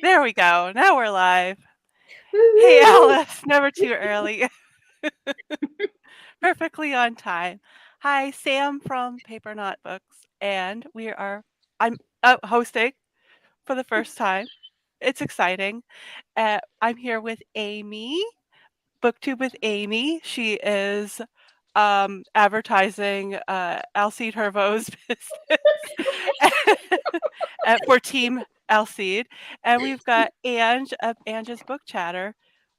There we go. Now we're live. Hey, Woo-woo. Alice, never too early. Perfectly on time. Hi, Sam from Paper Knot Books, and I'm hosting for the first time. It's exciting. I'm here with Amy, BookTube with Amy. She is advertising Alcide Hervo's business for Team Alcide. And we've got Ange of Ange's Book Chatter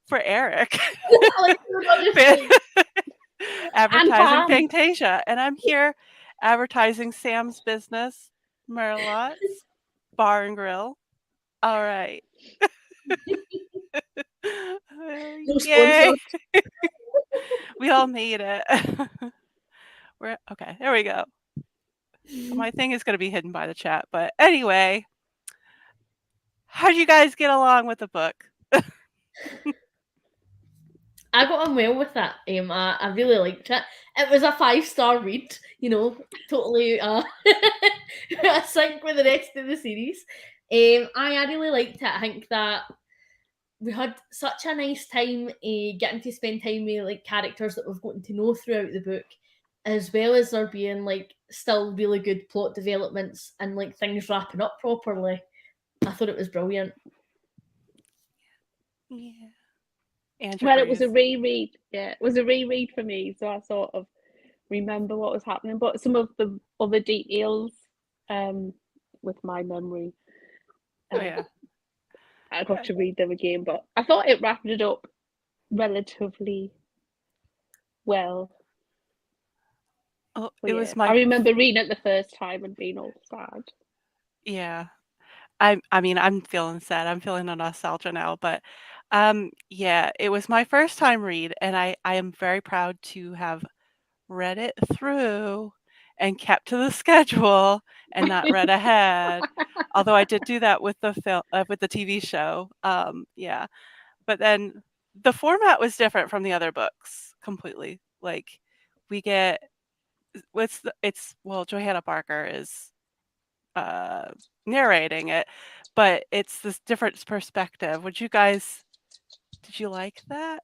for Eric. Like, you're not just like, And Advertising Pam. Fantasia. And I'm here advertising Sam's business, Merlot's Bar and Grill. All right. no Yay. sponsors. We all made it. We're okay. There we go. My thing is going to be hidden by the chat, but anyway, how'd you guys get along with the book? I got on well with that. I really liked it. It was a 5-star read, totally a sync with the rest of the series. I really liked it. I think that we had such a nice time getting to spend time with like characters that we've gotten to know throughout the book, as well as there being like still really good plot developments and like things wrapping up properly. I thought it was brilliant. Yeah. Ange Well, it was a agrees. reread. Yeah, it was a reread for me, so I sort of remember what was happening. But some of the other details, with my memory, Oh yeah. I'd have to read them again. But I thought it wrapped it up relatively well. Oh, But it yeah, was my I remember reading it the first time and being all sad. yeah. I mean, I'm feeling sad. I'm feeling the nostalgia now, but yeah, it was my first time read, and I am very proud to have read it through and kept to the schedule and not read ahead. Although I did do that with the film with the TV show. Yeah. But then the format was different from the other books completely. Like we get Johanna Barker is narrating it, but it's this different perspective. Did you like that?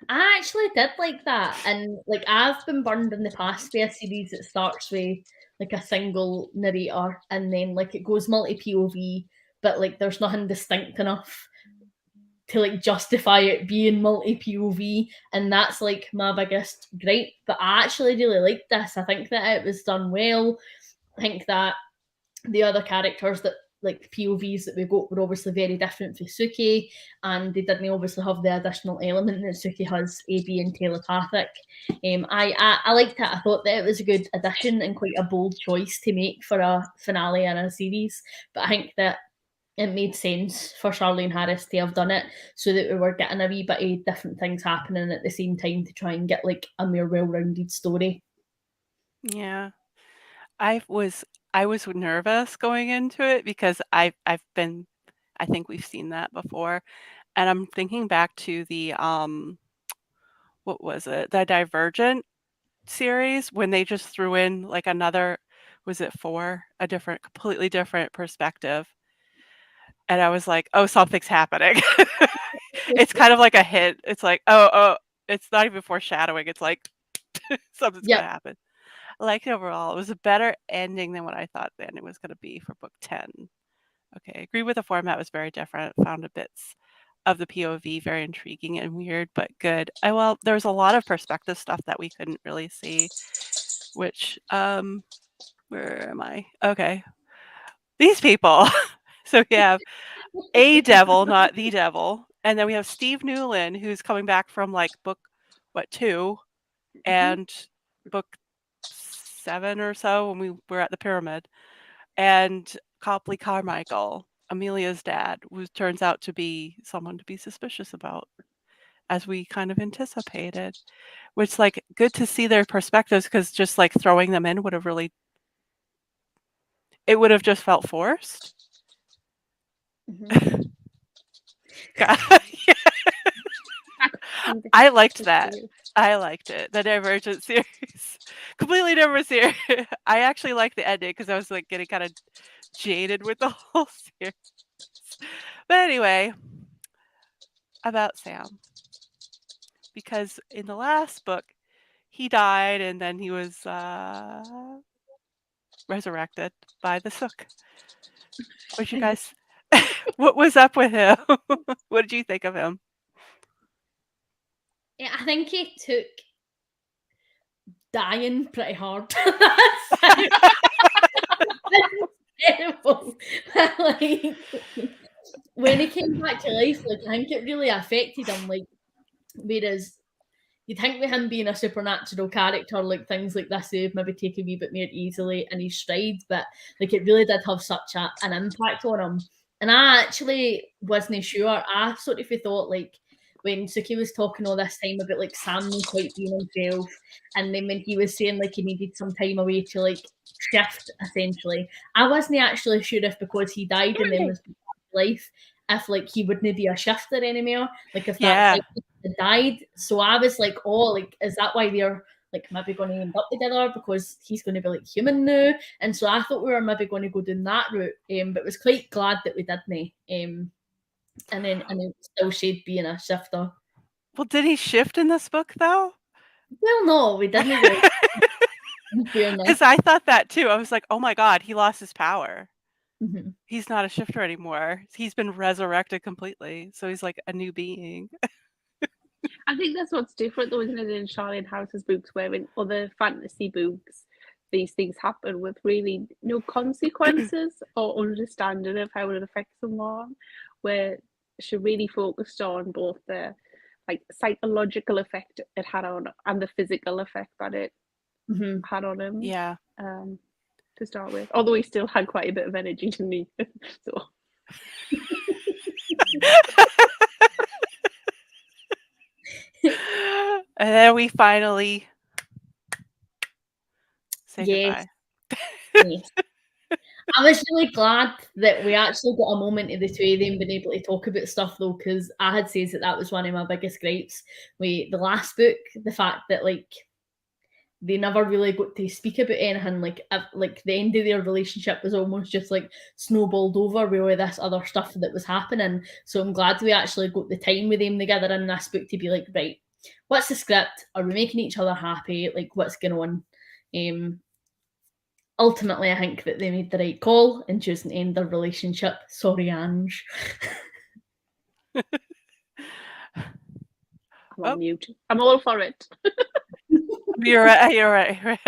I actually did like that, and like I've been burned in the past by a series that starts with like a single narrator and then like it goes multi POV, but like there's nothing distinct enough to like justify it being multi POV, and that's like my biggest gripe. But I actually really liked this. I think that it was done well. I think that the other characters that like POVs that we got were obviously very different for Sookie, and they didn't obviously have the additional element that Sookie has, being telepathic. I liked it. I thought that it was a good addition and quite a bold choice to make for a finale in a series. But I think that it made sense for Charlaine Harris to have done it so that we were getting a wee bit of different things happening at the same time to try and get like a more well-rounded story. Yeah. I was nervous going into it because I think we've seen that before. And I'm thinking back to the what was it? The Divergent series when they just threw in like another, was it 4? A different, completely different perspective. And I was like, "Oh, something's happening." It's kind of like a hint. It's like, "Oh, it's not even foreshadowing." It's like something's Yep. gonna happen. I liked it overall. It was a better ending than what I thought the ending was gonna be for book 10. Okay, I agree with the format was very different. Found the bits of the POV very intriguing and weird, but good. Well, there was a lot of perspective stuff that we couldn't really see, which where am I? Okay. These people. So we have a devil, not the devil. And then we have Steve Newland, who's coming back from like book 2 and book 7 or so when we were at the pyramid. And Copley Carmichael, Amelia's dad, who turns out to be someone to be suspicious about, as we kind of anticipated. Which, like, good to see their perspectives because just like throwing them in would have really, it would have just felt forced. God, yeah. I liked that. I liked it. The Divergent series. Completely different series. I actually liked the ending because I was like getting kind of jaded with the whole series. But anyway, about Sam. Because in the last book, he died and then he was resurrected by the Sook. What you guys? What was up with him? What did you think of him? Yeah, I think he took dying pretty hard. Terrible. Like, when he came back to life, like I think it really affected him. Like, whereas you'd think with him being a supernatural character, like things like this, they would maybe take a wee bit more easily in his stride, but like it really did have such an impact on him. And I actually wasn't sure. I sort of thought like when Sookie was talking all this time about like Sam not quite being himself, and then when he was saying like he needed some time away to like shift, essentially, I wasn't actually sure if because he died and then was back to life, if like he wouldn't be a shifter anymore, like if Yeah. that's like died. So I was like, oh, like is that why they're like maybe going to end up together because he's going to be like human now? And so I thought we were maybe going to go down that route. But was quite glad that we didn't. And then still shade being a shifter. Well, did he shift in this book though? Well, no, we didn't. Really. Because I thought that too. I was like, oh my god, he lost his power. Mm-hmm. He's not a shifter anymore. He's been resurrected completely. So he's like a new being. I think that's what's different though, isn't it, in Charlaine Harris's books, where in other fantasy books these things happen with really no consequences or understanding of how it affects someone, where she really focused on both the like psychological effect it had on and the physical effect that it had on him. Yeah. To start with, although he still had quite a bit of energy, didn't he? So. And then we finally say goodbye. Yes. I was really glad that we actually got a moment of the two of them being able to talk about stuff though, because I had said that was one of my biggest gripes with the last book, the fact that like they never really got to speak about anything. Like the end of their relationship was almost just like snowballed over with all this other stuff that was happening. So I'm glad we actually got the time with them together in this book to be like, right, what's the script? Are we making each other happy? Like, what's going on? Ultimately, I think that they made the right call in choosing to end their relationship. Sorry, Ange. I'm on mute. I'm all for it. You're right.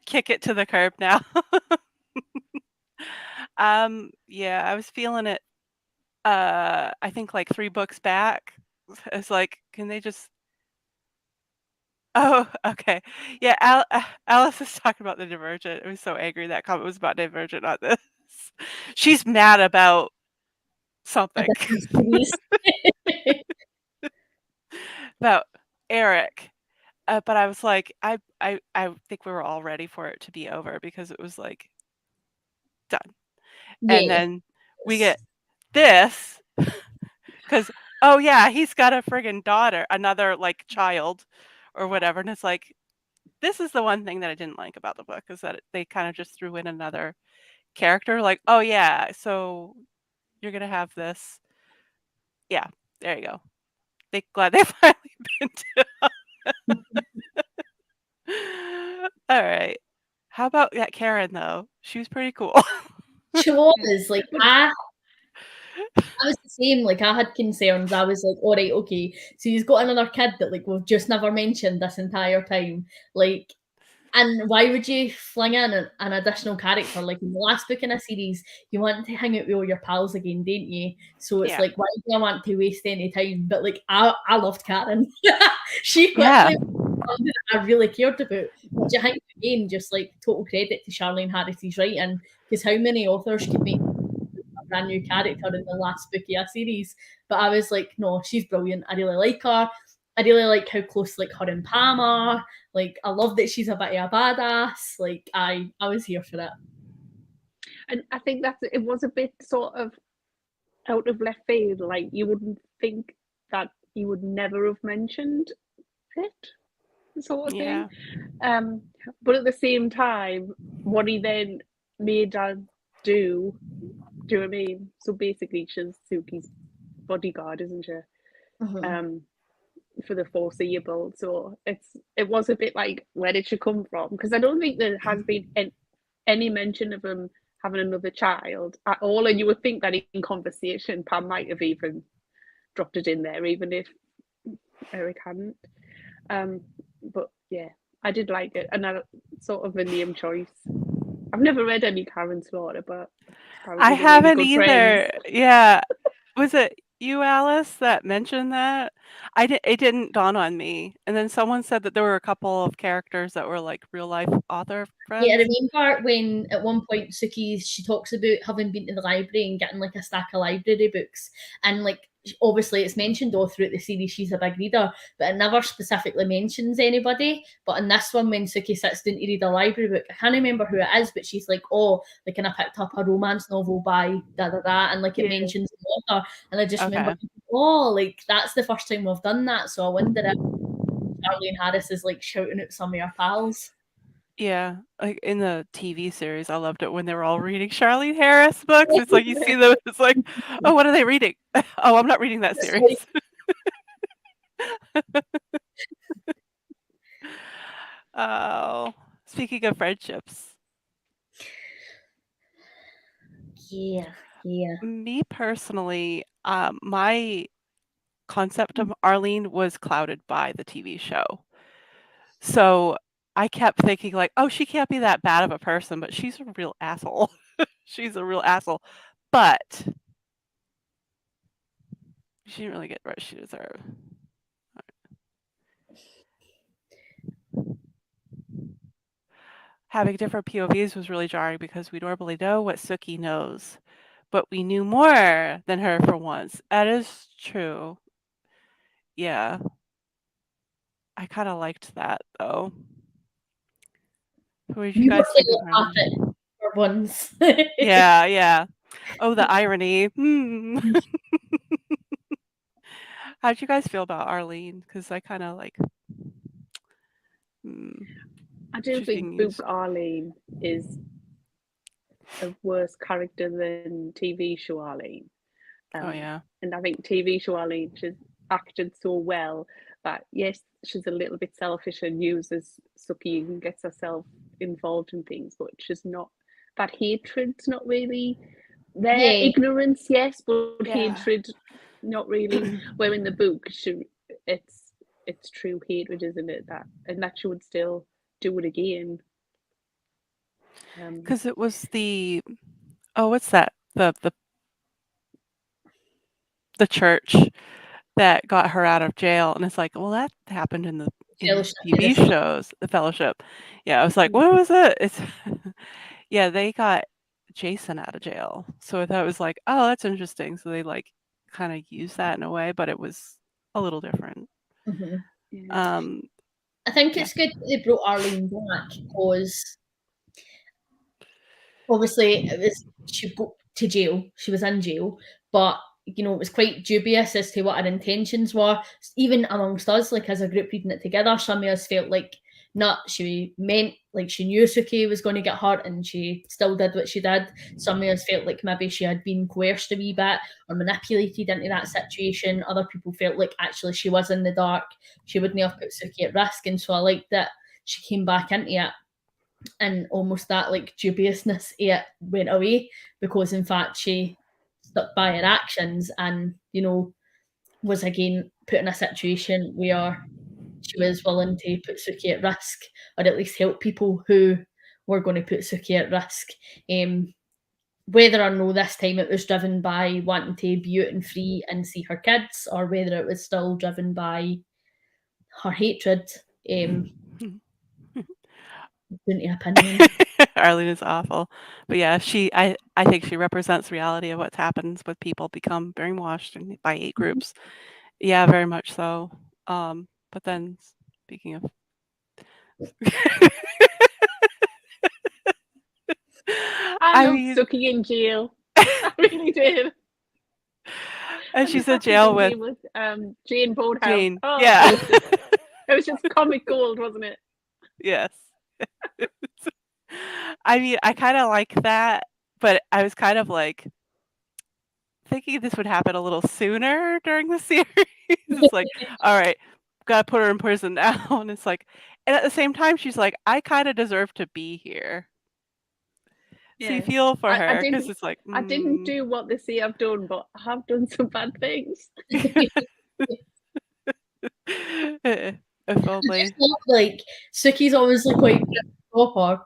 Kick it to the curb now. Yeah, I was feeling it. I think like 3 books back. It's like, can they just? Oh, okay. Yeah, Alice is talking about the Divergent. I was so angry that comment was about Divergent, not this. She's mad about something. About Eric. But I was like, I think we were all ready for it to be over because it was like done. Yeah. And then we get this because oh yeah, he's got a friggin' daughter, another like child or whatever, and it's like this is the one thing that I didn't like about the book is that they kind of just threw in another character, like oh yeah, so you're gonna have this. Yeah, there you go. Glad they finally been to. All right. How about that Karen though? She was pretty cool. She was like I was the same. Like I had concerns. I was like, all right, okay. So he's got another kid that like we've just never mentioned this entire time. Like, and why would you fling in an additional character? Like in the last book in a series, you want to hang out with all your pals again, don't you? So it's like, why do I want to waste any time? But like, I loved Karen. She quickly something that I really cared about, which I think again, just like total credit to Charlaine Harris's writing, because how many authors could make a brand new character in the last book of a series? But I was like, no, she's brilliant. I really like her. I really like how close like her and Pam are. Like I love that she's a bit of a badass. Like I was here for it. And I think that it was a bit sort of out of left field. Like you wouldn't think that he would never have mentioned it, sort of thing. But at the same time, what he then made do. Do you know what I mean? So basically, she's Sookie's bodyguard, isn't she? Mhm. For the foreseeable. So it was a bit like, where did she come from? Because I don't think there has been any mention of him having another child at all. And you would think that in conversation, Pam might have even dropped it in there, even if Eric hadn't. But yeah, I did like it, and I sort of a name choice. I've never read any Karen Slaughter, but apparently I they're really haven't good either. friends. Yeah. Was it you, Alice, that mentioned that? It didn't dawn on me. And then someone said that there were a couple of characters that were like real life author Yeah, I friends. remember when at one point she talks about having been to the library and getting like a stack of library books, and like obviously it's mentioned all throughout the series she's a big reader, but it never specifically mentions anybody. But in this one, when Sookie sits down to read a library book, I can't remember who it is, but she's like, "Oh, like, and I picked up a romance novel by da da da," and like it Yeah. mentions the author, and I just remember, Okay. oh, like that's the first time we've done that. So I wonder if Charlaine Harris is like shouting at some of her pals. Yeah. Like in the TV series, I loved it when they were all reading Charlaine Harris books. It's like you see them, it's like, oh, what are they reading? Oh, I'm not reading that It's series. like, Oh, speaking of friendships, yeah, yeah. me personally, my concept of Arlene was clouded by the TV show. So I kept thinking like, oh, she can't be that bad of a person, but she's a real asshole. She's a real asshole. But she didn't really get what she deserved. Having different POVs was really jarring because we normally know what Sookie knows, but we knew more than her for once. That is true. Yeah. I kind of liked that though. What did you You were guys think of telepathic Arlene? for once. Yeah, yeah. Oh, the irony. Hmm. How'd you guys feel about Arlene? Because I kind of like, hmm, I do she's being think Book used. Arlene is a worse character than TV show Arlene. Oh yeah. And I think TV show Arlene, she's acted so well that yes, she's a little bit selfish and uses Sookie and gets herself involved in things, but she's not. That hatred's not really there. Yeah, Ignorance, yes, but Yeah. hatred, not really. Where in the book, it's true hatred, isn't it? That she would still do it again. Because it was what's that? The church that got her out of jail, and it's like, well, that happened in fellowship of TV the shows, the Fellowship. Yeah, I was like, what was it? It's yeah, they got Jason out of jail, so I thought it was like, oh, that's interesting. So they like kind of used that in a way, but it was a little different. Mhm. Yeah. I think Yeah. it's good that they brought Arlene back because obviously it was she got to jail. She was in jail, but you know it was quite dubious as to what her intentions were. Even amongst us, like as a group reading it together, some of us felt like not she meant like she knew Sookie was going to get hurt and she still did what she did. Some of us felt like maybe she had been coerced a wee bit or manipulated into that situation. Other people felt like actually she was in the dark. She wouldn't have put Sookie at risk, and so I liked that she came back into it and almost that like dubiousness it went away because in fact she stuck by her actions and you know was again put in a situation where she was willing to put Sookie at risk or at least help people who were going to put Sookie at risk. Whether or no this time it was driven by wanting to be out and free and see her kids or whether it was still driven by her hatred, different opinion. Arlene is awful, but yeah, I think she represents reality of what happens with people become brainwashed by hate groups. Yeah, very much so. But then speaking of, I I loved mean, Sookie in jail. I really did. and And the she's in fact that jail her with name was Jane Boathouse. Jane. Oh, Yeah. it was just comic gold, wasn't it? Yes. I mean, I kind of like that, but I was kind of like thinking this would happen a little sooner during the series. It's like, all right, gotta put her in prison now. And it's like, and at the same time, she's like, I kind of deserve to be here. So you Yeah. feel for I her because didn't it's like, I didn't do what they say I've done, but I have done some bad things. if I only. just love, like, Sookie's obviously quite proper.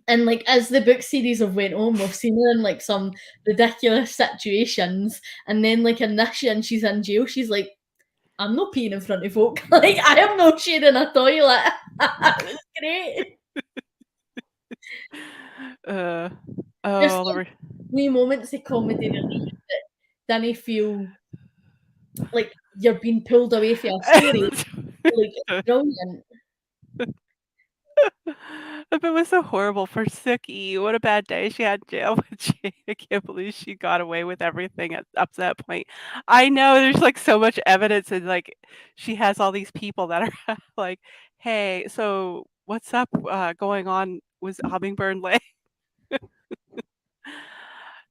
And like as the book series have went on, we've seen her in like some ridiculous situations, and then like in this and she's in jail, she's like, I'm not peeing in front of folk. Like I am not sharing a toilet. It was great. Oh, Just the like wee moments of comedy relief that didn't feel like you're being pulled away from a story. Like it's brilliant. If it was so horrible for Sookie, what a bad day she had in jail with Jane. I can't believe she got away with everything up to that point. I know there's like so much evidence, and like she has all these people that are like, hey, so what's up going on with Hummingbird Lake?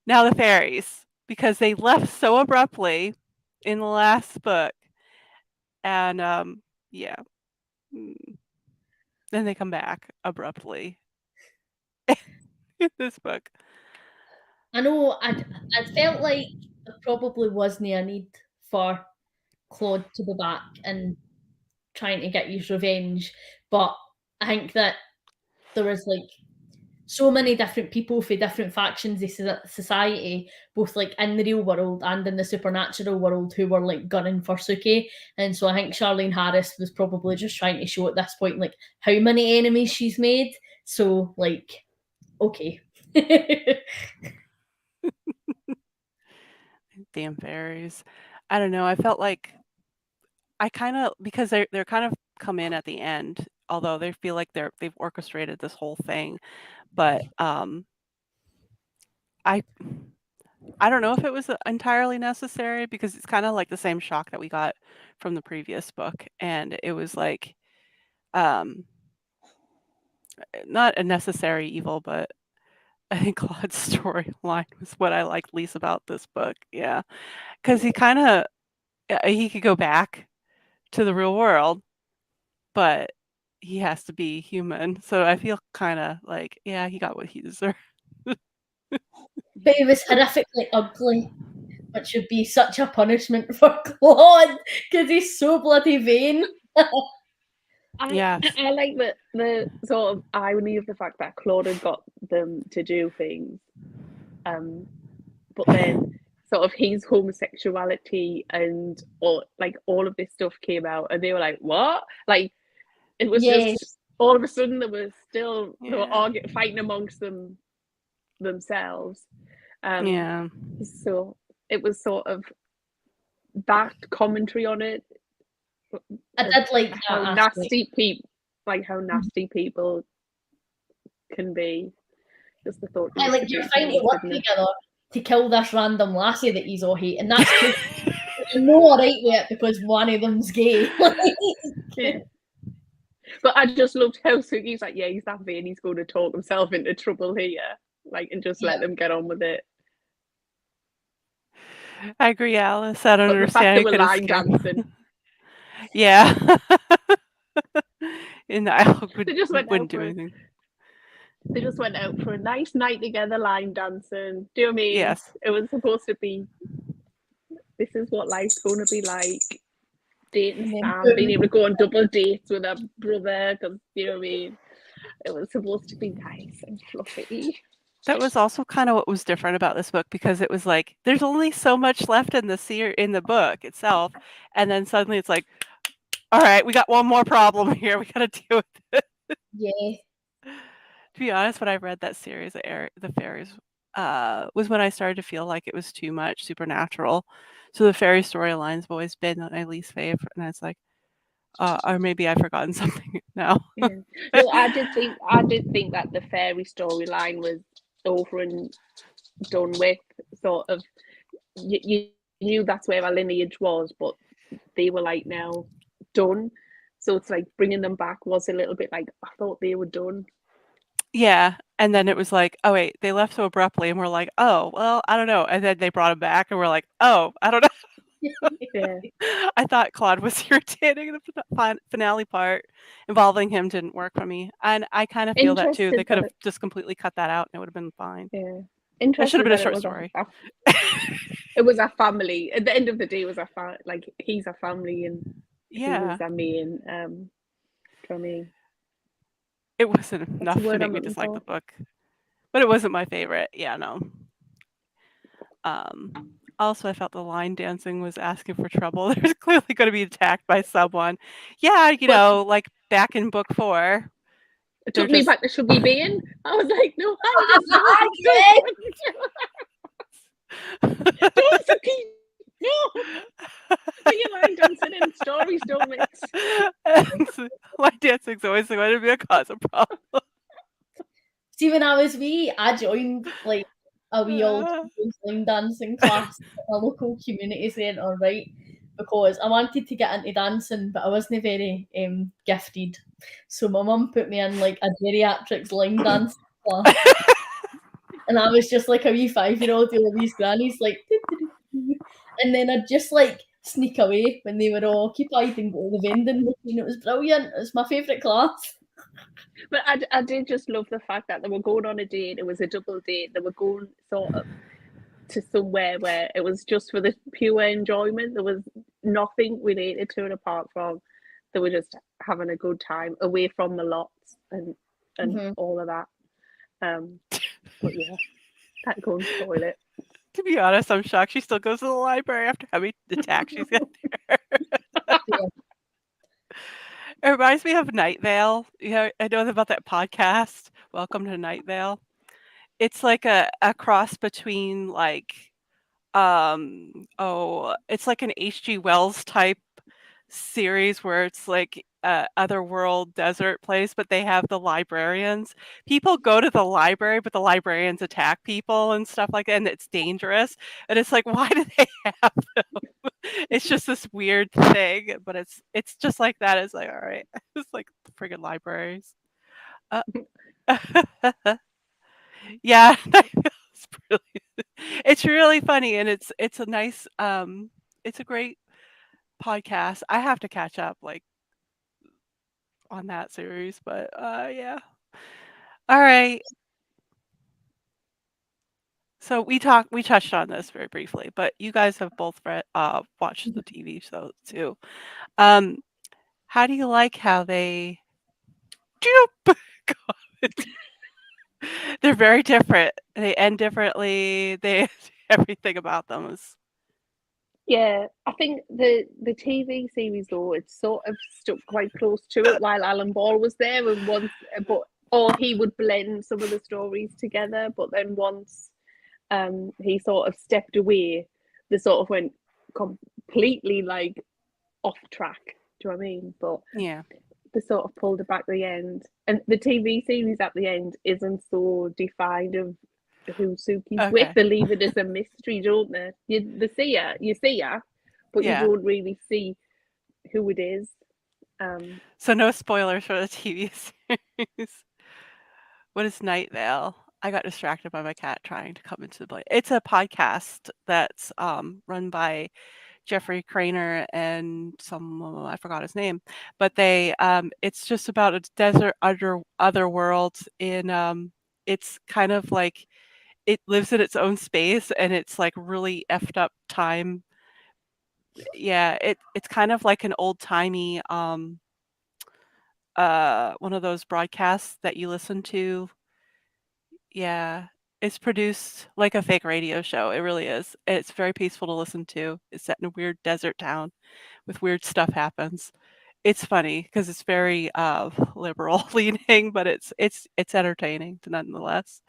Now the fairies, because they left so abruptly in the last book, and yeah. Then they come back abruptly in this book. I know I felt like there probably wasn't a need for Claude to be back and trying to get his revenge, but I think that there was like so many different people for different factions of society, both like in the real world and in the supernatural world, who were like gunning for Sookie. And so I think Charlaine Harris was probably just trying to show at this point like how many enemies she's made. So like, okay. Damn fairies. I don't know. I felt like I kind of, because they're kind of come in at the end, although they feel like they've orchestrated this whole thing. But I don't know if it was entirely necessary, because it's kind of like the same shock that we got from the previous book, and it was like um not a necessary evil, but I think Claude's storyline was what I liked least about this book. Yeah, because he kind of he could go back to the real world, but he has to be human. So I feel kind of like, yeah, he got what he deserved. But he was horrifically ugly, which would be such a punishment for Claude because he's so bloody vain. Yes. I like the sort of irony of the fact that Claude had got them to do things, but then sort of his homosexuality and all of this stuff came out, and they were like, "What?" Like it was Yes. just all of a sudden they were Yeah. fighting amongst themselves. Yeah. So it was sort of that commentary on it. I did like how that aspect. nasty people can be. Just the thought. I like you're fine to work together to kill this random lassie that he's all hate, and that's cool. You're no alright with it because one of them's gay. Yeah. But I just loved how Sookie's like, yeah, he's that vain, he's going to talk himself into trouble here, like, and just let them get on with it. I agree, Alice. I don't But the fact understand. they were line dancing. Yeah. And I They just wouldn't do anything. They just went out for a nice night together, line dancing. Do you know what I mean? Yes. It was supposed to be, this is what life's going to be like. Dating Sam, being able to go on double dates with her brother, because, you know what I mean? It was supposed to be nice and fluffy. That was also kind of what was different about this book, because it was like there's only so much left in the book itself, and then suddenly it's like, all right, we got one more problem here. We got to deal with it. Yeah. To be honest, when I read that series, the fairies, was when I started to feel like it was too much supernatural. So the fairy storylines have always been my least favorite, and it's like, or maybe I've forgotten something now. Yeah. No, I did think that the fairy storyline was over and done with. Sort of, you knew that's where our lineage was, but they were like now done. So it's like bringing them back was a little bit like, I thought they were done. Yeah, And then it was like, oh wait, they left so abruptly, and we're like, oh well, I don't know. And then they brought him back, and we're like, oh, I don't know. Yeah. I thought Claude was irritating. The finale part involving him didn't work for me, and I kind of feel that too. They Interested could that have just completely cut that out, and it would have been fine. Yeah. That should Interested have been a that it short was story. it was a family. At the end of the day, it was like he's a family and he Yeah, was a main. Do you know what I mean? it wasn't What's the enough to word make I'm me looking dislike the for? book, but it wasn't my favorite. Yeah, no. Also, I felt the line dancing was asking for trouble. There's clearly going to be attacked by someone. Yeah, But like back in book 4, it they're took me just back to Sookie Bean. I was like, no, I'm just Yes! don't Sookie, no. Be a line dancing in stories don't mix. Line dancing's always going to be a cause of problem. See, when I was wee, I joined like a wee old line dancing class at a local community centre, right? Because I wanted to get into dancing, but I wasn't very gifted. So my mum put me in like a geriatrics line dance class, and I was just like a wee 5-year-old with all these grannies like, and then I'd just like sneak away when they were all occupied and go to the vending machine. It was brilliant. It was my favourite class. But I did just love the fact that they were going on a date. It was a double date. They were going sort of to somewhere where it was just for the pure enjoyment. There was nothing related to it apart from they were just having a good time away from the lots and all of that. But yeah, that go and spoil it. To be honest, I'm shocked she still goes to the library after having the attack she's got there. Yeah. It reminds me of Night Vale. I know about that podcast, Welcome to Night Vale. It's like a cross between like it's like an H.G. Wells type series where it's like a otherworld desert place, but they have the librarians. People go to the library, but the librarians attack people and stuff like that, and it's dangerous. And it's like, why do they have them? It's just this weird thing, but it's just like that. It's like, all right, it's like the friggin' libraries. Uh, yeah, it's it's really funny, and it's a nice it's a great podcast. I have to catch up like on that series, but yeah. All right. So we touched on this very briefly, but you guys have both watched the TV show too. How do you like how they they're very different. They end differently. They everything about them is Yeah, I think the TV series though it's sort of stuck quite close to it while Alan Ball was there, and or he would blend some of the stories together, but then once he sort of stepped away, they sort of went completely like off track. Do you know what I mean? But yeah. they sort of pulled it back at the end, and the TV series at the end isn't so defined of who Sookie's with. Okay. They leave it as a mystery, don't they? You see her, but Yeah. you don't really see who it is. So no spoilers for the TV series. What is Night Vale? I got distracted by my cat trying to come into the play. It's a podcast that's run by Jeffrey Craner and I forgot his name, but they it's just about a desert other world in it's kind of like it lives in its own space and it's like really effed up time. Yeah, it's kind of like an old-timey one of those broadcasts that you listen to. Yeah. It's produced like a fake radio show. It really is. It's very peaceful to listen to. It's set in a weird desert town with weird stuff happens. It's funny because it's very liberal leaning, but it's entertaining nonetheless.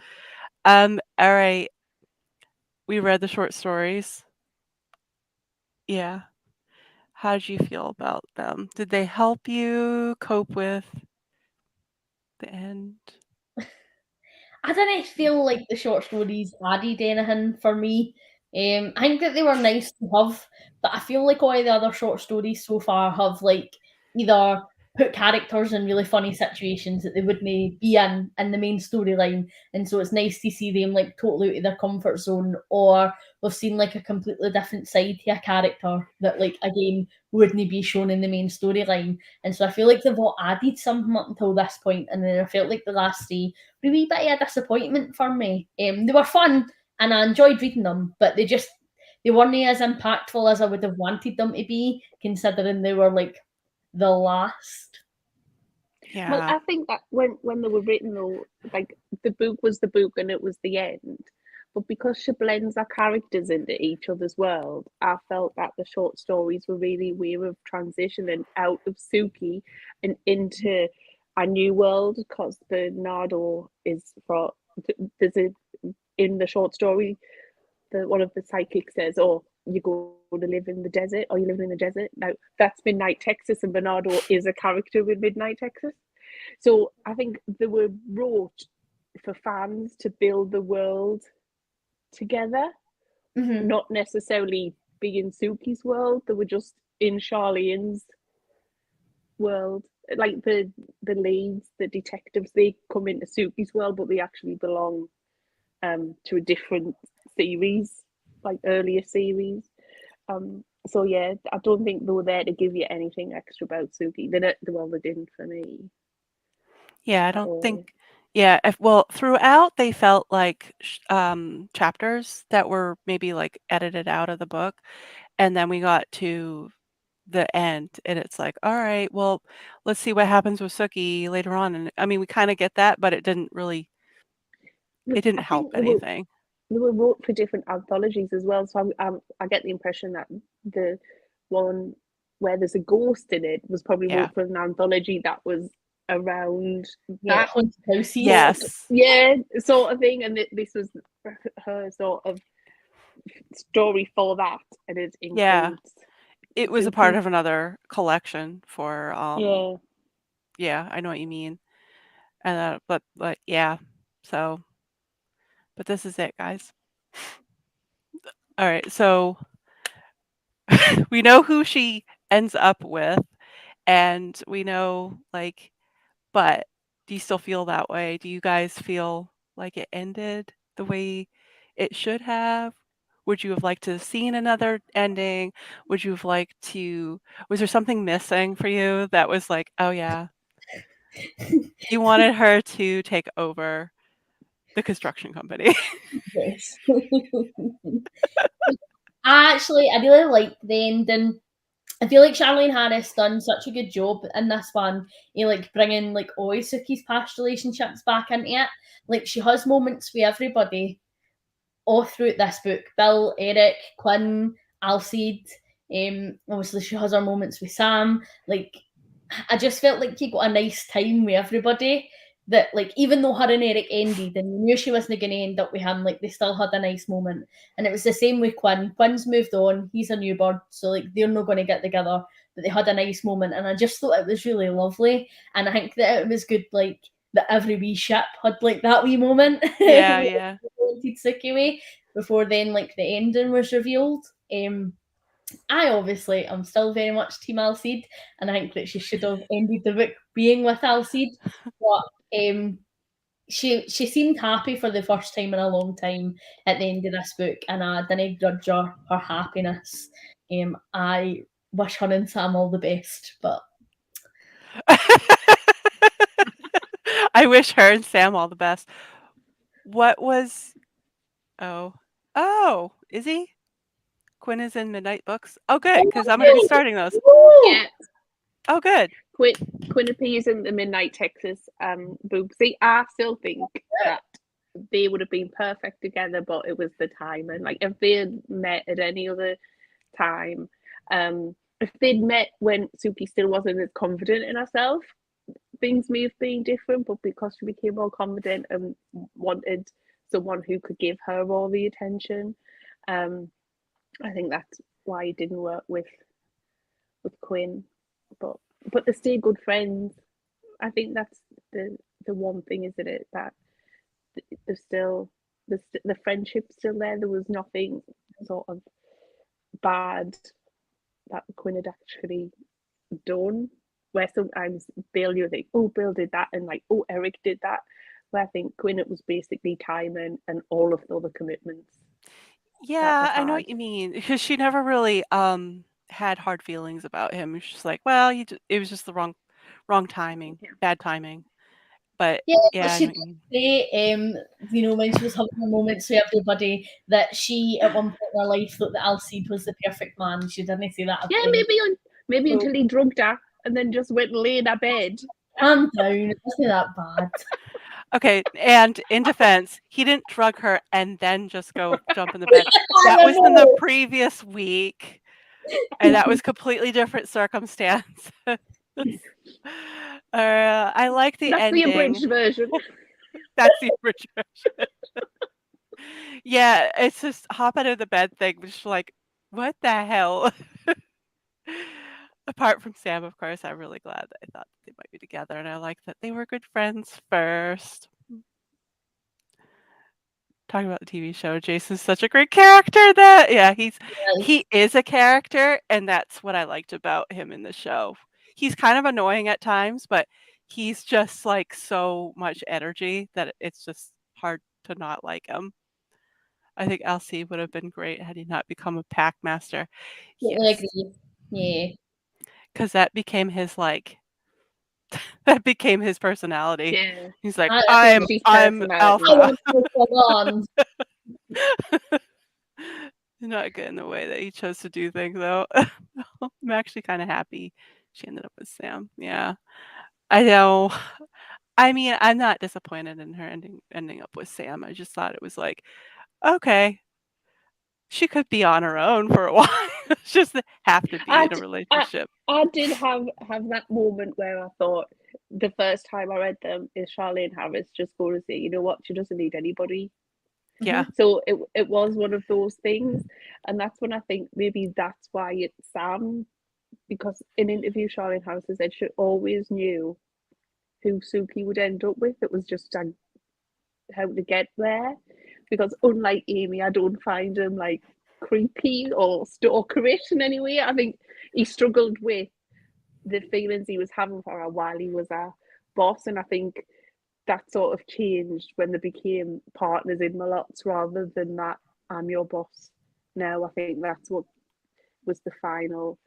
All right. We read the short stories. Yeah. How did you feel about them? Did they help you cope with the end? I didn't feel like the short stories added anything for me. I think that they were nice to have, but I feel like all the other short stories so far have like either put characters in really funny situations that they wouldn't be in the main storyline, and so it's nice to see them like totally out of their comfort zone, or we've seen like a completely different side to a character that like again wouldn't be shown in the main storyline. And so I feel like they've all added something up until this point, and then I felt like the last three were a wee bit of a disappointment for me. They were fun and I enjoyed reading them, but they weren't as impactful as I would have wanted them to be, considering they were like the last. Yeah. Well, I think that when they were written, though, like the book was the book and it was the end. But because she blends our characters into each other's world, I felt that the short stories were really a way of transitioning out of Sookie and into a new world. Because Bernardo is for there's a in the short story, one of the psychics says, "Oh, you go to live in the desert, or you live in the desert." Now that's Midnight Texas, and Bernardo is a character with Midnight Texas. So I think they were wrote for fans to build the world together, not necessarily be in Sookie's world. They were just in Charlaine's world. Like the leads, the detectives, they come into Sookie's world, but they actually belong to a different series, like earlier series. So yeah, I don't think they were there to give you anything extra about Sookie. They didn't for me. Yeah, I don't think. Yeah, well, throughout they felt like chapters that were maybe like edited out of the book, and then we got to the end, and it's like, all right, well, let's see what happens with Sookie later on. And I mean, we kind of get that, but it didn't help anything. They were wrote for different anthologies as well, so I get the impression that the one where there's a ghost in it was probably wrote for an anthology that was around that. Yes. Yeah, sort of thing. And this was her sort of story for that, and it includes. It was a part of another collection for yeah, I know what you mean. And but yeah. So but this is it, guys. All right, so we know who she ends up with, and we know like, but do you still feel that way? Do you guys feel like it ended the way it should have? Would you have liked to have seen another ending? Would you have liked to, was there something missing for you that was like, oh yeah, you wanted her to take over the construction company? Yes. I really liked the ending. I feel like Charlaine Harris done such a good job in this one, like bringing like all Sookie's past relationships back into it. Like she has moments with everybody all throughout this book: Bill, Eric, Quinn, Alcide. Obviously she has her moments with Sam. Like I just felt like he got a nice time with everybody. That like even though her and Eric ended and you knew she wasn't going to end up with him, like they still had a nice moment. And it was the same with Quinn. Quinn's moved on; he's a new bird, so like they're not going to get together. But they had a nice moment, and I just thought it was really lovely. And I think that it was good, like that every wee ship had like that wee moment. Yeah. Before then, like the ending was revealed. I obviously am still very much Team Alcide, and I think that she should have ended the book being with Alcide. But she seemed happy for the first time in a long time at the end of this book, and I didn't grudge her happiness. I wish her and Sam all the best, but I wish her and Sam all the best. What was Oh, is he? Quinn is in Midnight Books? Oh, good, because I'm going to be starting those. Yeah. Oh, good. Quinn appears in the Midnight Texas book. See, I still think that they would have been perfect together, but it was the time. And like, if they had met at any other time, if they'd met when Sookie still wasn't as confident in herself, things may have been different. But because she became more confident and wanted someone who could give her all the attention, I think that's why it didn't work with Quinn. But they stay good friends. I think that's the one thing, isn't it? That there's still the friendship's still there. There was nothing sort of bad that Quinn had actually done. where sometimes Bill, you think, oh, Bill did that, and like, oh, Eric did that. Where I think Quinn, it was basically timing and all of the other commitments that Yeah, they I know had. what you mean, because she never really, had hard feelings about him. It's just like, well, it was just the wrong timing, Yeah. bad timing. But Yeah, yeah, but I she know what did you mean. say, when she was having the moments with everybody, that she at one point in her life thought that Alcide was the perfect man. She didn't say that. Yeah, maybe So- until he drugged her and then just went and lay in her bed. Calm down, it wasn't that bad. Okay, and in defense, he didn't drug her and then just go jump in the bed. That I was in the know. previous week, and that was completely different circumstance. I like the That's the ending. abridged version. That's the abridged version. Yeah, it's just hop out of the bed thing, which like, what the hell? Apart from Sam, of course, I'm really glad that I thought they might be together, and I like that they were good friends first. Talking about the TV show, Jason's such a great character that he is a character, and that's what I liked about him in the show. He's kind of annoying at times, but he's just like so much energy that it's just hard to not like him. I think Elsie would have been great had he not become a pack master. Totally Yes, agree. Yeah. because that became his that became his personality. Yeah. He's like, I I'm She's I'm personality. I alpha. want to go on. Not good in the way that he chose to do things, though. I'm actually kind of happy she ended up with Sam. Yeah, I know. I mean, I'm not disappointed in her ending up with Sam. I just thought it was like, okay, she could be on her own for a while. It's just have to be in a relationship. I did have that moment where I thought the first time I read them is Charlaine Harris just going to say, you know what, she doesn't need anybody. Yeah. So it was one of those things, and that's when I think maybe that's why it's Sam, because in interview Charlaine Harris said she always knew who Sookie would end up with. It was just how to get there, because unlike Amy, I don't find him like creepy or stalkerish in any way. I think he struggled with the feelings he was having for her while he was a boss, and I think that sort of changed when they became partners in Malots rather than that I'm your boss now. I think that's what was the final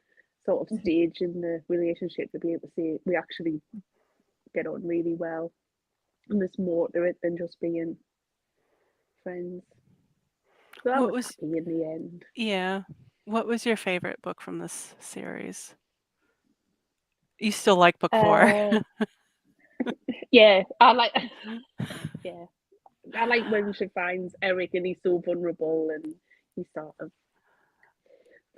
sort of stage in the relationship, to be able to say we actually get on really well and there's more to it than just being friends. So I was happy in the end. Yeah. What was your favorite book from this series? You still like book 4? Yeah, I like. Yeah, I like when she finds Eric and he's so vulnerable and he sort of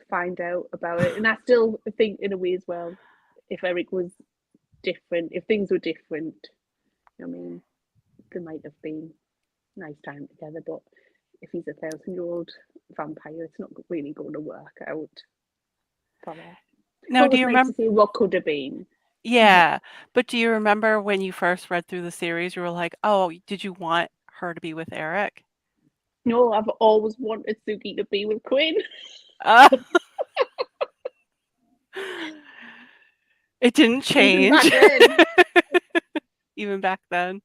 find out about it. And I still think, in a way as well, if Eric was different, if things were different, I mean, there might have been nice time together. But if he's a 1,000-year-old vampire, it's not really going to work out for her. Now, do you nice remember? to see what could have been. Yeah, but do you remember when you first read through the series, you were like, "Oh, did you want her to be with Eric?" No, I've always wanted Sookie to be with Quinn. It didn't change. Even back then. Even back then.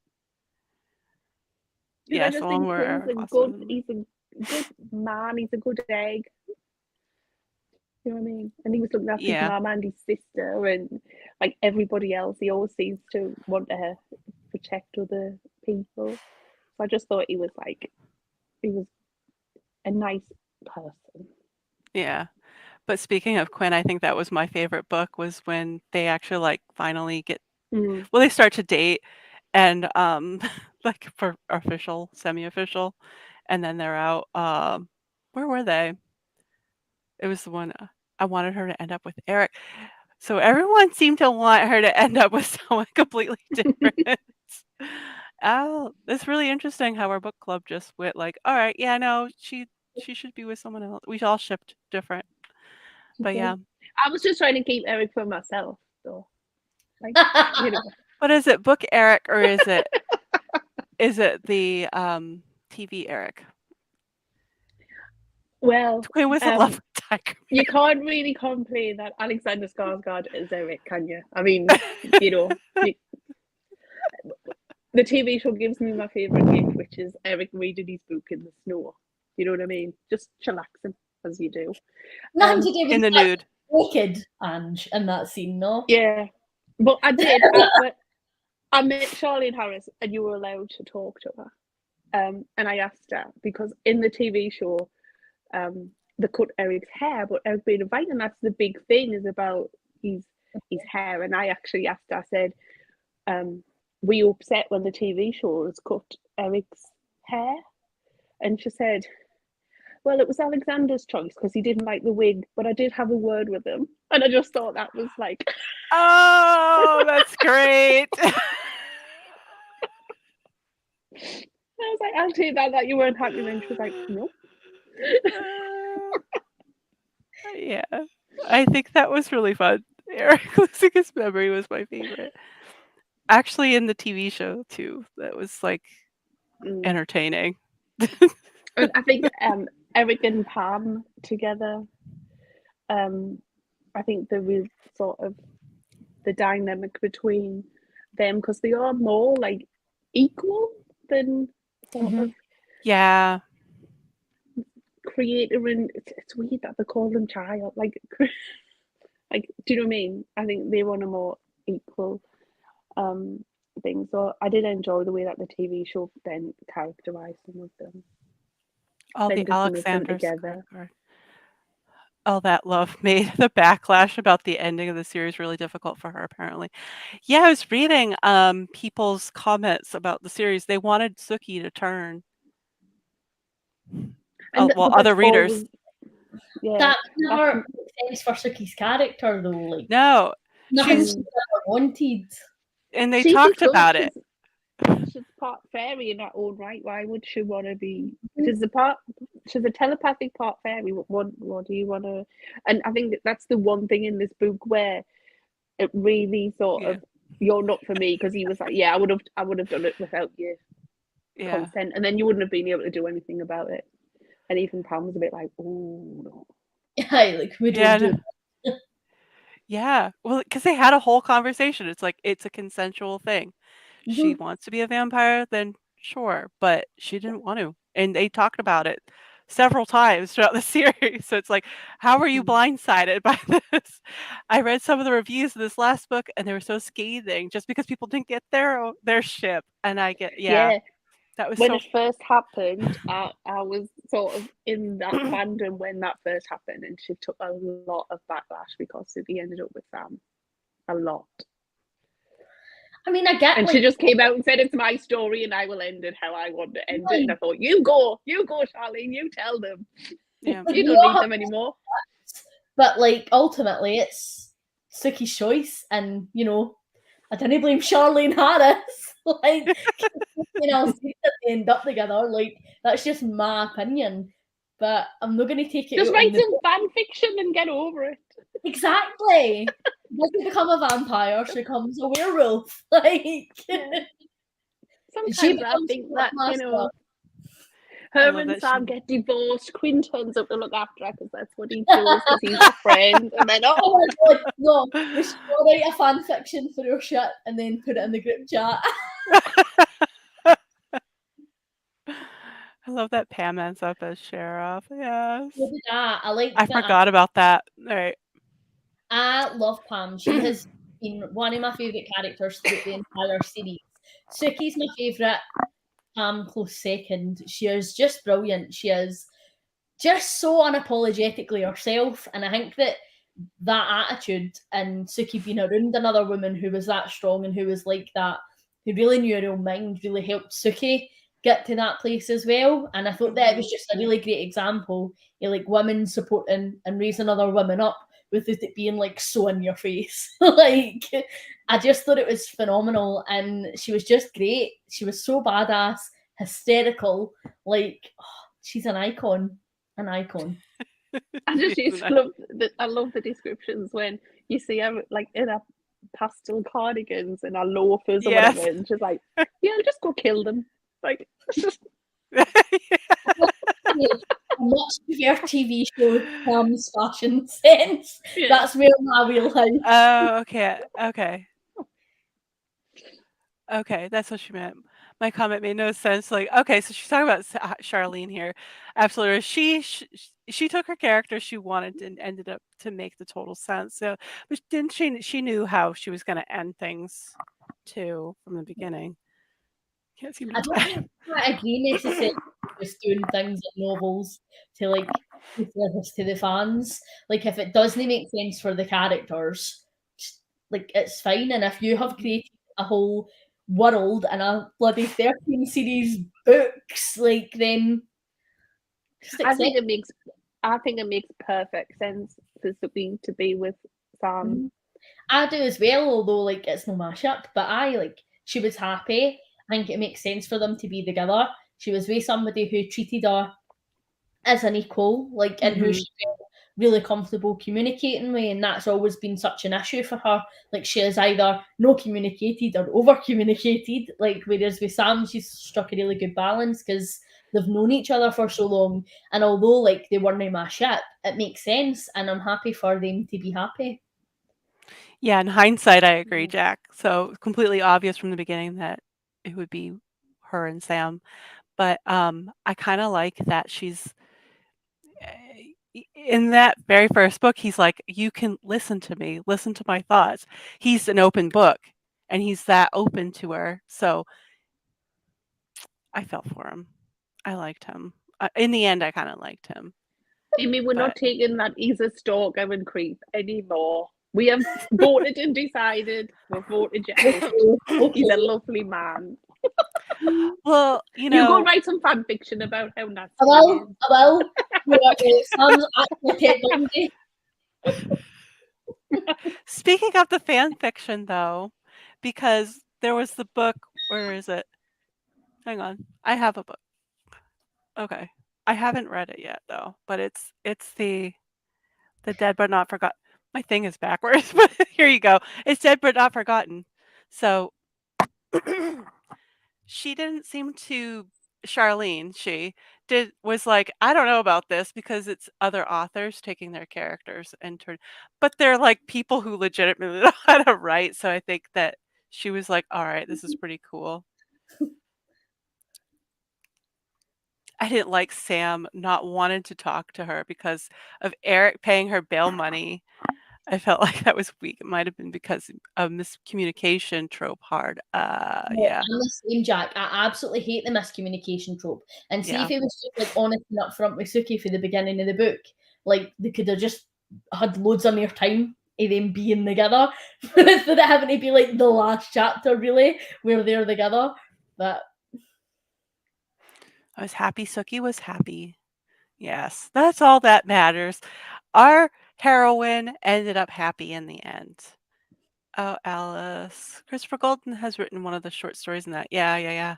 I just think where Quinn's he's a good man, he's a good egg. You know what I mean? And he was looking after his mum and his sister and like everybody else. He always seems to want to protect other people. So I just thought he was a nice person. Yeah. But speaking of Quinn, I think that was my favorite book, was when they actually like finally get well, they start to date and like for official, semi-official, and then they're out. Where were they? It was the one I wanted her to end up with Eric. So everyone seemed to want her to end up with someone completely different. Oh, it's really interesting how our book club just went like, all right, yeah, no, she should be with someone else. We all shipped different. But yeah. I was just trying to keep Eric for myself, though. Like, you know. But is it book Eric or is it the TV Eric? Well, Queen was in love with Tiger. you can't really complain that Alexander Skarsgård is Eric, can you? I mean, you know, the TV show gives me my favourite gift, which is Eric reading his book in the snow. You know what I mean? Just chillaxing, as you do. Nothing to do with In the nude. naked Ange in that scene, no? Yeah. But I did. I met Charlaine Harris, and you were allowed to talk to her. And I asked her, because in the TV show, they cut Eric's hair, but Eric being a white, and that's the big thing, is about his hair. And I actually asked her, I said, were you upset when the TV show has cut Eric's hair? And she said, well, it was Alexander's choice because he didn't like the wig, but I did have a word with him. And I just thought that was like... Oh, that's great. I was like, I'll take that you weren't happy. And then she was like, no. Yeah, I think that was really fun. Eric losing his memory was my favorite. Actually, in the TV show too, that was like entertaining. I think Eric and Pam together, I think there was sort of the dynamic between them, because they are more like equal than sort of creator, and it's weird that they call them child, like do you know what I mean? I think they want a more equal thing. So I did enjoy the way that the TV show then characterized some of them. All the Alexanders together. All that love made the backlash about the ending of the series really difficult for her, apparently. Yeah, I was reading people's comments about the series. They wanted Sookie to turn. Well, other readers. That never makes sense for Sookie's character, though. Like, no, she's never wanted. And they talked about it. She's part fairy in her own right. Why would she want to be? She's a telepathic part fairy. What do you want to? And I think that's the one thing in this book where it really sort of, you're not for me, because he was like, yeah, I would have done it without your consent, and then you wouldn't have been able to do anything about it. And even Pam was a bit like, oh no. Yeah, like we don't do it. Yeah, well, because they had a whole conversation. It's like, it's a consensual thing. She wants to be a vampire, then sure, but she didn't want to. And they talked about it several times throughout the series. So it's like, how are you blindsided by this? I read some of the reviews of this last book, and they were so scathing just because people didn't get their ship. And I get, that was when it first happened, I was sort of in that fandom when that first happened, and she took a lot of backlash because he ended up with Sam. A lot. I mean, I get. And she just came out and said, "It's my story, and I will end it how I want to end it." And I thought, "You go, Charlaine. You tell them. Yeah. You don't need them anymore." But like, ultimately, it's Sookie's choice, and you know, I didn't blame Charlaine Harris. Like, you know, they end up together. Like, that's just my opinion. But I'm not going to take it. Just write some fan fiction and get over it. Exactly. Doesn't become a vampire, she becomes a werewolf. Like, sometimes I think that, you know, her and Sam get divorced. Quinn turns up to look after her because that's what he does, because he's a friend. And then, oh my god, no, we should write a fan fiction for your shit and then put it in the group chat. I love that Pam ends up as sheriff. Yes. I forgot about that. All right. I love Pam. She has been one of my favourite characters throughout the entire series. Sookie's my favourite. Pam close second. She is just brilliant. She is just so unapologetically herself, and I think that attitude and Sookie being around another woman who was that strong and who was like that, who really knew her own mind, really helped Sookie get to that place as well. And I thought that it was just a really great example of like women supporting and raising other women up without it being like so in your face. Like, I just thought it was phenomenal, and she was just great. She was so badass, hysterical. Like, she's an icon. An icon. I just love the descriptions when you see her like in her pastel cardigans and her loafers or whatever, and she's like, "Yeah, just go kill them." Like, I much prefer TV show Sam's fashion sense. Yeah. That's where my wheelhouse. Oh, okay. Okay, that's what she meant. My comment made no sense. Like, okay, so she's talking about Charlene here. Absolutely, she took her character she wanted and ended up to make the total sense. So, but didn't she knew how she was going to end things too from the beginning. Can't seem I to. don't think I agree necessarily with just doing things in novels to like give service to the fans. Like if it doesn't make sense for the characters, like it's fine. And if you have created a whole world and a bloody 13 series books, like then just I accept think it makes perfect sense for Sookie to be with Sam. I do as well, although like it's no mashup, but she was happy. I think it makes sense for them to be together. She was with somebody who treated her as an equal, like, and who she felt really comfortable communicating with, and that's always been such an issue for her. Like she is either no communicated or over communicated. Like whereas with Sam, she's struck a really good balance because they've known each other for so long, and although like they weren't in my ship, it makes sense, and I'm happy for them to be happy. Yeah, in hindsight, I agree, Jack. So completely obvious from the beginning that it would be her and Sam. But I kind of like that she's in that very first book. He's like, you can listen to me, listen to my thoughts. He's an open book, and he's that open to her. So I felt for him. I liked him. In the end, I kind of liked him. Amy, we're not But taking that he's a stalker and creep anymore. We have voted and decided. We've voted you out. He's a lovely man. well, You go write some fan fiction about how nasty he is. I will. Sam's actually Ted Bundy. Speaking of the fan fiction, though, because there was the book. Where is it? Hang on, I have a book. Okay, I haven't read it yet though, but it's the Dead but Not Forgotten. My thing is backwards, but here you go. It's Dead but Not Forgotten. So she didn't seem to. Charlene, was like, I don't know about this because it's other authors taking their characters and but they're like people who legitimately know how to write. So I think that she was like, all right, this is pretty cool. I didn't like Sam not wanting to talk to her because of Eric paying her bail money. I felt like that was weak. It might have been because of miscommunication trope hard. Yeah. I'm the same, Jack. I absolutely hate the miscommunication trope. And see if he was just like honest and upfront with Sookie for the beginning of the book, like they could have just had loads of more time of them being together instead of having to be like the last chapter, really, where they're together. But I was happy Sookie was happy. Yes, that's all that matters. Our heroine ended up happy in the end. Oh, Alice. Christopher Golden has written one of the short stories in that. Yeah.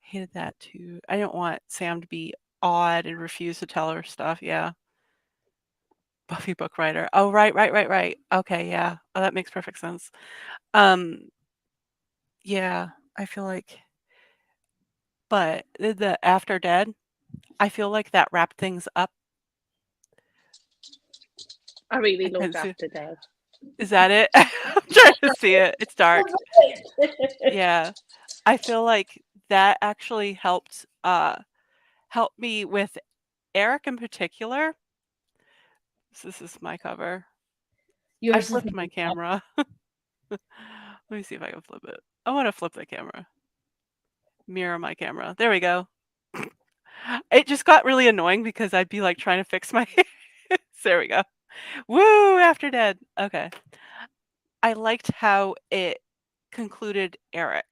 Hated that too. I don't want Sam to be odd and refuse to tell her stuff. Yeah. Buffy book writer. Oh, right. Okay, yeah. Oh, that makes perfect sense. Yeah, I feel like, but the After Dead, I feel like that wrapped things up. I really I loved couldn't see. After Dead. Is that it? I'm trying to see it. It's dark. Yeah. I feel like that actually helped me with Eric in particular. This is my cover. I yours is flipped my camera. Let me see if I can flip it. I want to flip the camera. Mirror my camera. There we go. It just got really annoying because I'd be like trying to fix my there we go. Woo, After Dead. Okay. I liked how it concluded Eric,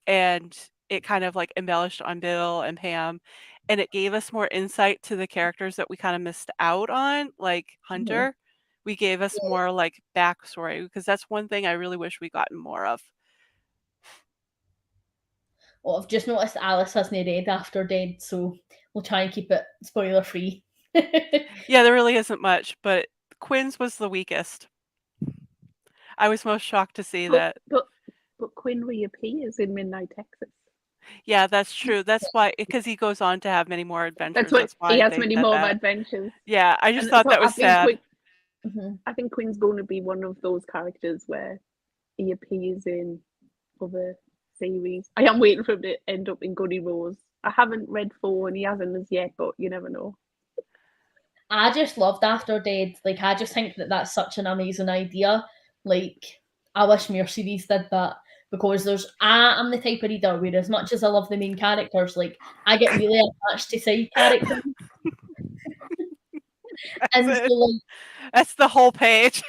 and it kind of like embellished on Bill and Pam, and it gave us more insight to the characters that we kind of missed out on, like Hunter. We gave us more like backstory because that's one thing I really wish we gotten more of. Well, I've just noticed Alice hasn't read After Dead, so we'll try and keep it spoiler free. Yeah, there really isn't much, but Quinn's was the weakest. I was most shocked to see that. But Quinn reappears in Midnight Texas. Yeah, that's true. That's why, because he goes on to have many more That's adventures. what That's he why has they many said more that. adventures. Yeah, I just And thought so that was sad. Mhm. I think Quinn's going to be one of those characters where he appears in other series. I am waiting for him to end up in Goody Rose. I haven't read 4 and he hasn't as yet, but you never know. I just loved After Dead. Like, I just think that that's such an amazing idea. Like, I wish more series did that, because I'm the type of reader where, as much as I love the main characters, like, I get really attached to side characters. And That's so, it. like, That's the whole page.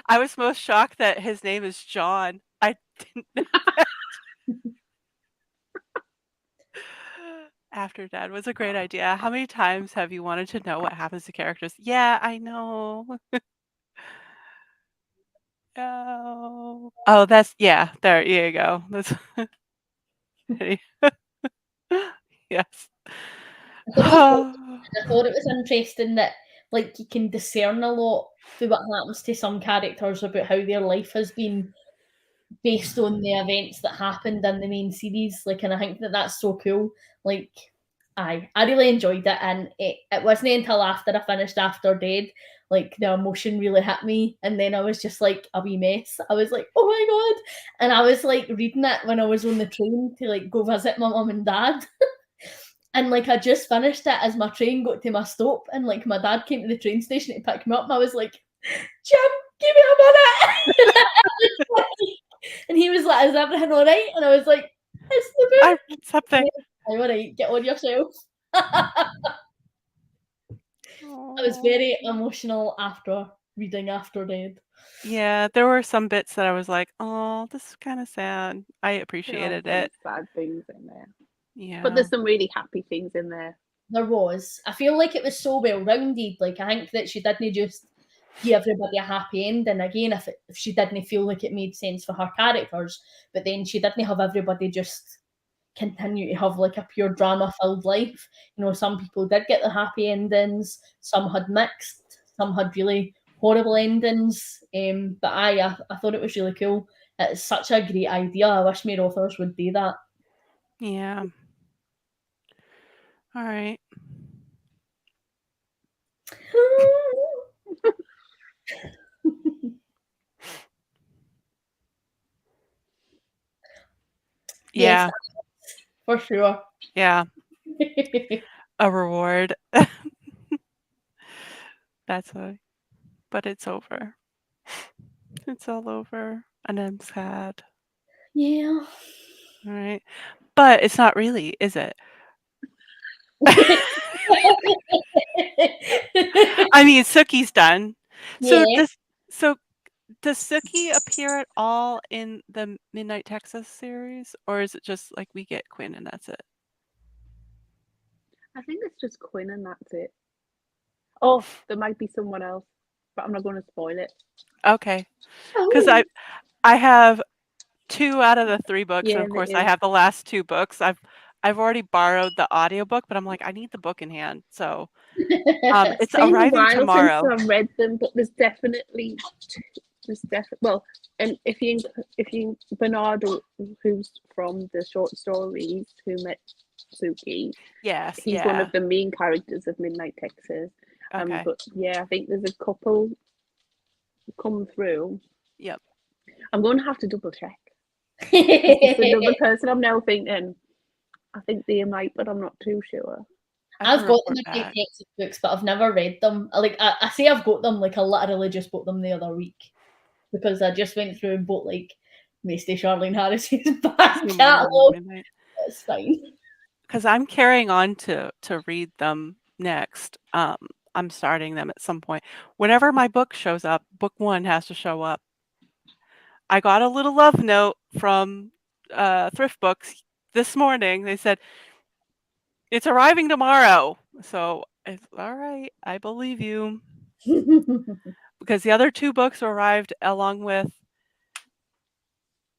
I was most shocked that his name is John. I didn't know that. After Dad was a great idea. How many times have you wanted to know what happens to characters? Yeah, I know. Oh, that's yeah. There you go. That's yes. I thought it was quite, I thought it was interesting that, like, you can discern a lot through what happens to some characters about how their life has been based on the events that happened in the main series. Like, and I think that that's so cool. Like, I really enjoyed it, and it wasn't until after I finished After Dead, like, the emotion really hit me, and then I was just like a wee mess. I was like, oh my god, and I was like reading it when I was on the train to like go visit my mum and dad. And like, I just finished it as my train got to my stop, and like, my dad came to the train station to pick me up, and I was like, Jim, give me a minute. And he was like, is everything all right? And I was like, it's the book. I read something. All right, get on yourself. I was very emotional after reading After Dead. Yeah, there were some bits that I was like, "Oh, this is kind of sad." I There are appreciated some it. sad things in there. But Yeah. there's some really happy things in there. There was. I feel like it was so well rounded. Like, I think that she didn't just give everybody a happy ending. Again, if she didn't feel like it made sense for her characters, but then she didn't have everybody just continue to have like a pure drama filled life. You know, some people did get the happy endings, some had mixed, some had really horrible endings. But I thought it was really cool. It's such a great idea. I wish more authors would do that. Yeah. All right. Yes, Yeah. for sure. Yeah. A reward. That's why. But it's over. It's all over, and I'm sad. Yeah. All right. But it's not really, is it? I mean, Sookie's done. So Yeah. does Sookie appear at all in the Midnight Texas series, or is it just like we get Quinn and that's it? I think it's just Quinn and that's it. Oh, there might be someone else, but I'm not going to spoil it. Okay. Because Oh. I have 2 out of the 3 books, and Yeah, of course there I is. have the last 2 books. I've already borrowed the audiobook, but I'm like, I need the book in hand. So It's it's been a arriving while tomorrow. since I've read them, but there's definitely well, and if you Bernardo, who's from the short stories, who met Sookie, Yes, he's one yeah. of the main characters of Midnight Texas. Okay. But yeah, I think there's a couple come through. Yep. I'm going to have to double check. It's another person I'm now thinking. I think they might, but I'm not too sure. I I've can got the report Midnight back. Texas books, but I've never read them. I say I've got them, like, I literally just bought them the other week, because I just went through and bought like Misty Charlaine Harris's back Some more catalogue. Midnight. It's fine. Because I'm carrying on to read them next. I'm starting them at some point. Whenever my book shows up, book 1 has to show up. I got a little love note from Thrift Books this morning. They said, "It's arriving tomorrow." So it's all right. I believe you. Because the other 2 books arrived along with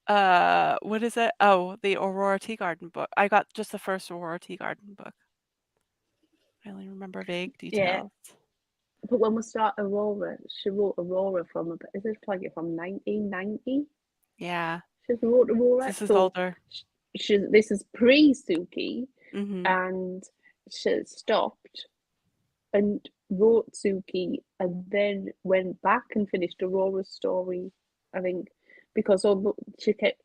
what is it? Oh, the Aurora Teagarden book. I got just the first Aurora Teagarden book. I only remember vague Yeah. details. But when we start Aurora, she wrote Aurora is it like from 1990? Yeah. She wrote Aurora. This is So older. this is pre-Sookie, Mhm. and she stopped and wrote Sookie, and then went back and finished Aurora's story. I think because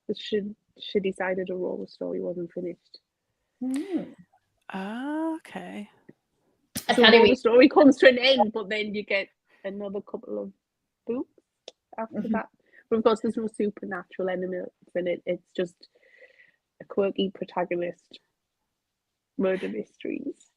she decided Aurora's story wasn't finished. Okay. I So can't wait. Aurora's story comes to an end, but then you get another couple of books after Mhm. that. But of course, there's no supernatural elements in it. It's just a quirky protagonist, murder mysteries.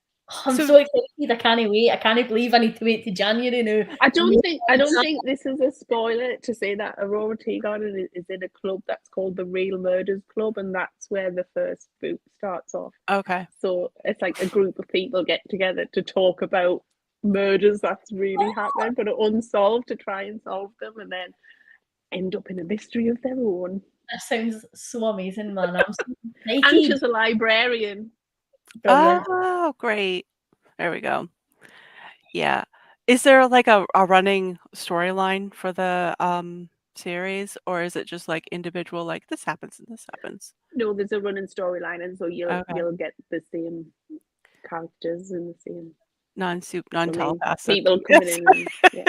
I'm So- so excited. I can't wait. I can't believe I need to wait to January now. I don't think this is a spoiler to say that Aurora Teagarden is in a club that's called the Real Murders Club, and that's where the first book starts off. Okay. So it's like a group of people get together to talk about murders that's really happened but are unsolved, to try and solve them, and then end up in a mystery of their own. That sounds so amazing, man. I'm so Ange excited. is a librarian. Brilliant. Oh, great. There we go. Yeah. Is there like a running storyline for the series, or is it just like individual, like this happens and this happens? No, there's a running storyline, and so Okay. you'll get the same characters and the same Non-telepath people Sookie. coming in. And, yeah.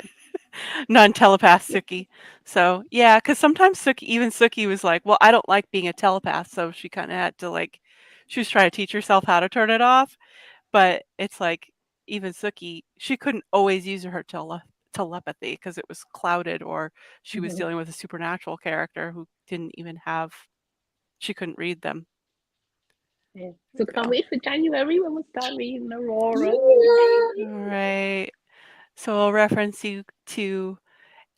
Non-telepath Sookie. So yeah, because sometimes Sookie was like, well, I don't like being a telepath, so she kind of had to like, she was trying to teach herself how to turn it off. But it's like even Sookie, she couldn't always use her telepathy because it was clouded, or she was Mhm. dealing with a supernatural character who didn't even have, she couldn't read them. Yeah. So can't wait for January when we'll start reading Aurora. Yeah. All right. So I'll reference you to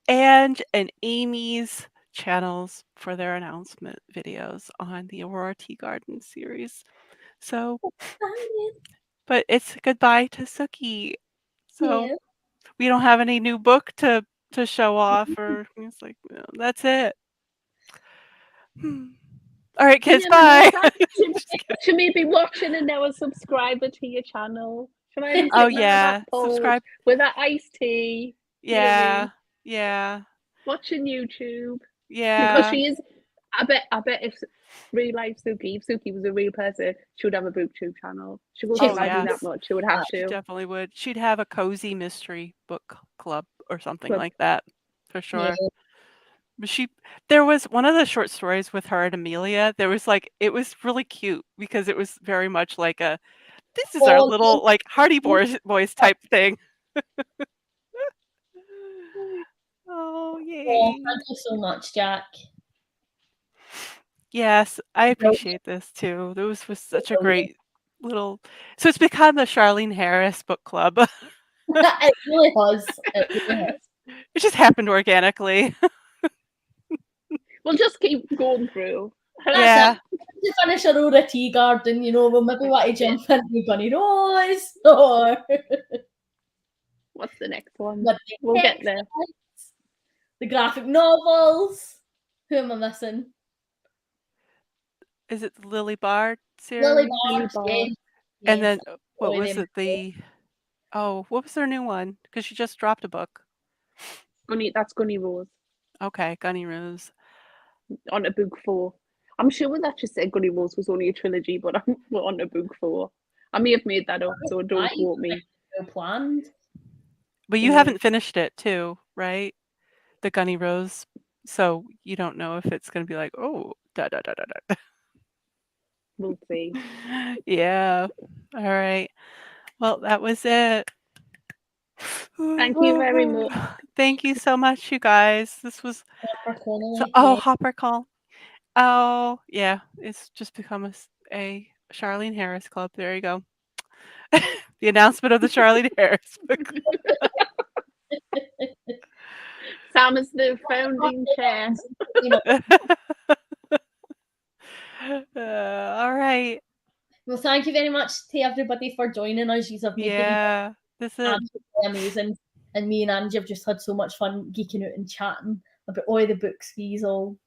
Ange and Amy's channels for their announcement videos on the Aurora Teagarden series. So, but it's goodbye to Sookie. So Yeah. we don't have any new book to show off, or it's like, no, that's it. All right, kids, You never know, bye. she may be watching and now a subscriber to your channel. She might be Oh sitting on her yeah, back porch subscribe. with her iced tea. Yeah, yeah, Watching YouTube. Because yeah. she is, I bet if real life Sookie, if Sookie was a real person, she would have a booktube channel. She goes Oh, to library yes. that much, she would have She to. definitely would. She'd have a cozy mystery book club or something Club. like that, for Yeah. sure. But there was one of the short stories with her and Amelia. There was like, it was really cute because it was very much like a, this is our Oh, little like Hardy Boys type thing. Oh, oh, yay. thank you so much, Jack. Yes, I Well, appreciate this too. This was such a brilliant. great little, so it's become the Charlaine Harris book club. It really has. It really has. It just happened organically. We'll just keep going through. That's Yeah. it. To finish Aurora Teagarden, we'll maybe want to jump into Bunny Rose or What's the next one? the We'll get there. the graphic novels. Who am I missing? Is it the Lily Bard series? Lily Lily Bard. Bard. Yes. And Yes. then what Boy, was them. it? What was their new one? Because she just dropped a book. That's Gunny Rose Okay, Gunny Rose. on to book 4. I'm sure that just said Gunny Rose was only a trilogy, but we're on to book 4. I may have made that up, so don't quote me. Well planned. But you Yeah. haven't finished it too, right? The Gunny Rose. So you don't know if it's going to be like, oh, da da da da da. We'll see. Yeah. All right. Well, that was it. Thank you very much. Thank you so much, you guys. This was Hopper Call. Oh, yeah. It's just become a Charlaine Harris club. There you go. The announcement of the Charlaine Harris book club. Sam is the founding chair. All right. Well, thank you very much to everybody for joining us. You have made this is absolutely amazing. And me and Angie have just had so much fun geeking out and chatting about all the books we all.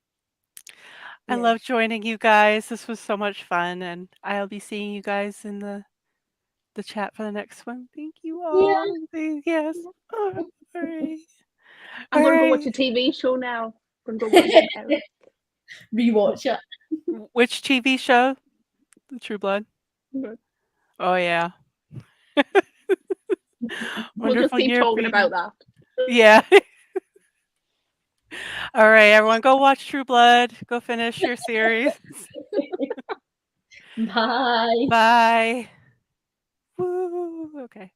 I love joining you guys. This was so much fun, and I'll be seeing you guys in the chat for the next one. Thank you all. Yes. All right. I'm going to go watch a TV show now. I'm going to go watch it. rewatch it. Which TV show? The True Blood. Good. Oh yeah. We'll just Wonderful keep year talking for about you. that. Yeah. All right, everyone, go watch True Blood. Go finish your series. Bye. Bye. Woo. Okay.